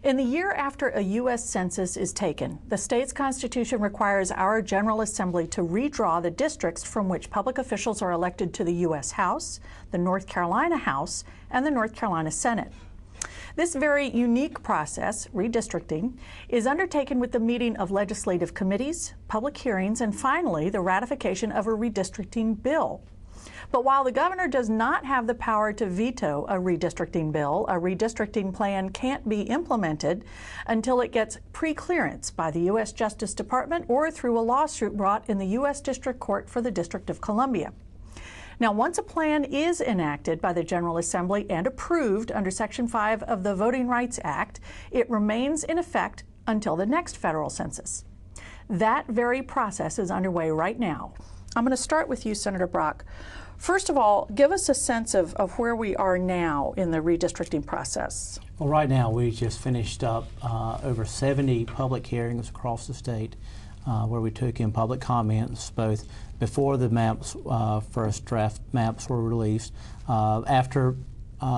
In the year after a U.S. Census is taken, the state's constitution requires our General Assembly to redraw the districts from which public officials are elected to the U.S. House, the North Carolina House, and the North Carolina Senate. This very unique process, redistricting, is undertaken with the meeting of legislative committees, public hearings, and finally, the ratification of a redistricting bill. But while the governor does not have the power to veto a redistricting bill, a redistricting plan can't be implemented until it gets pre-clearance by the U.S. Justice Department or through a lawsuit brought in the U.S. District Court for the District of Columbia. Now, once a plan is enacted by the General Assembly and approved under Section 5 of the Voting Rights Act, it remains in effect until the next federal census. That very process is underway right now. I'm going to start with you, Senator Brock. First of all, give us a sense of where we are now in the redistricting process. Well, right now we just finished up over 70 public hearings across the state where we took in public comments both before the maps, first draft maps were released. After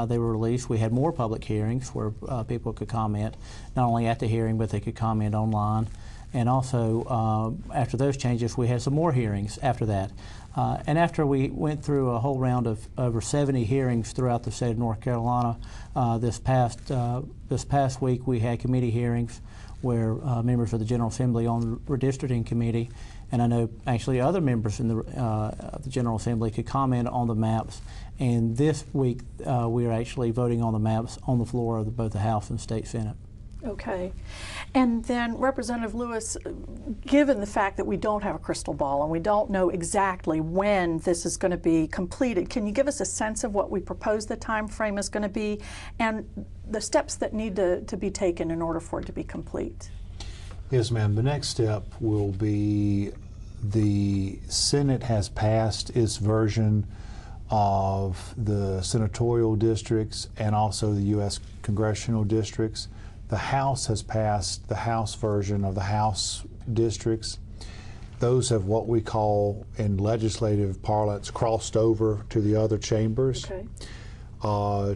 they were released, we had more public hearings where people could comment, not only at the hearing, but they could comment online. And also, after those changes, we had some more hearings after that. And after we went through a whole round of over 70 hearings throughout the state of North Carolina, this past week we had committee hearings where members of the General Assembly on the Redistricting Committee, and I know actually other members in the General Assembly could comment on the maps. And this week we are actually voting on the maps on the floor of both the House and State Senate. Okay. And then, Representative Lewis, given the fact that we don't have a crystal ball and we don't know exactly when this is going to be completed, can you give us a sense of what we propose the time frame is going to be and the steps that need to be taken in order for it to be complete? Yes, ma'am. The next step will be the Senate has passed its version of the senatorial districts and also the U.S. congressional districts. The House has passed the House version of the House districts. Those have what we call in legislative parlance crossed over to the other chambers. Okay.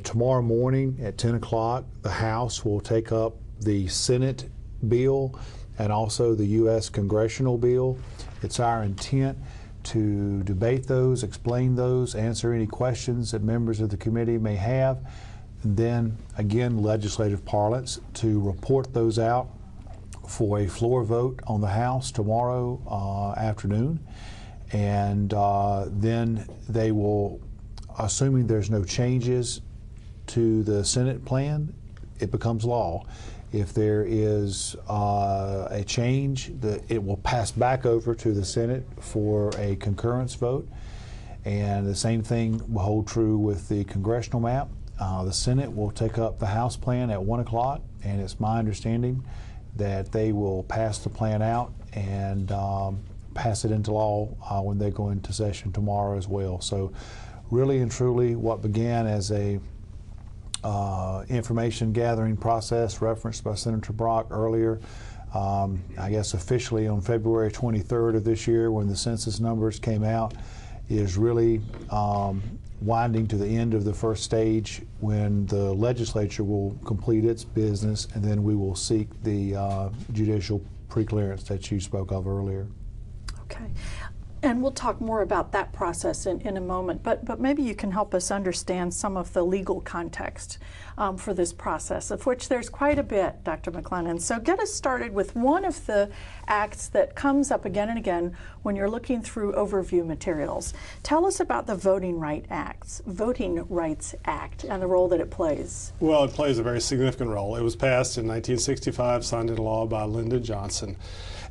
Tomorrow morning at 10 o'clock, the House will take up the Senate bill and also the U.S. congressional bill. It's our intent to debate those, explain those, answer any questions that members of the committee may have. And then, again, legislative parlance to report those out for a floor vote on the House tomorrow afternoon. And then they will, assuming there's no changes to the Senate plan, it becomes law. If there is a change, it will pass back over to the Senate for a concurrence vote. And the same thing will hold true with the congressional map. The Senate will take up the House plan at 1 o'clock, and it's my understanding that they will pass the plan out and pass it into law when they go into session tomorrow as well. So really and truly what began as a information gathering process referenced by Senator Brock earlier, I guess officially on February 23rd of this year when the census numbers came out, is really winding to the end of the first stage when the legislature will complete its business, and then we will seek the judicial preclearance that you spoke of earlier. Okay. And we'll talk more about that process in a moment, but maybe you can help us understand some of the legal context for this process, of which there's quite a bit, Dr. McLennan. So get us started with one of the acts that comes up again and again when you're looking through overview materials. Tell us about the Voting Rights Act and the role that it plays. Well, it plays a very significant role. It was passed in 1965, signed into law by Lyndon Johnson.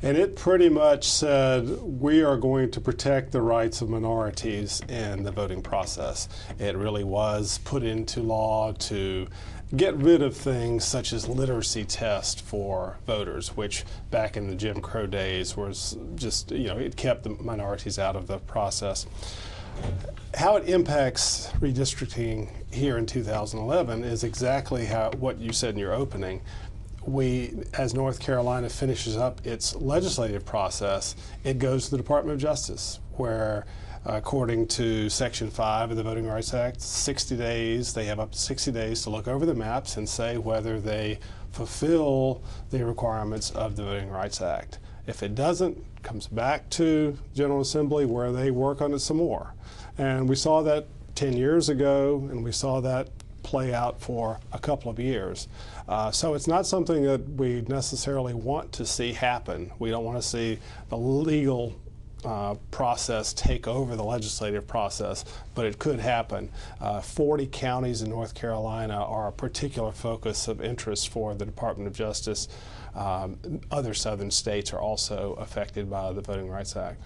And it pretty much said we are going to protect the rights of minorities in the voting process. It really was put into law to get rid of things such as literacy tests for voters, which back in the Jim Crow days was just, it kept the minorities out of the process. How it impacts redistricting here in 2011 is exactly what you said in your opening. As North Carolina finishes up its legislative process, it goes to the Department of Justice, where According to Section 5 of the Voting Rights Act, 60 days, they have up to 60 days to look over the maps and say whether they fulfill the requirements of the Voting Rights Act. If it doesn't, it comes back to General Assembly where they work on it some more. And we saw that 10 years ago, and we saw that play out for a couple of years. So it's not something that we necessarily want to see happen. We don't want to see the legal process take over the legislative process, but it could happen. 40 counties in North Carolina are a particular focus of interest for the Department of Justice. Other southern states are also affected by the Voting Rights Act.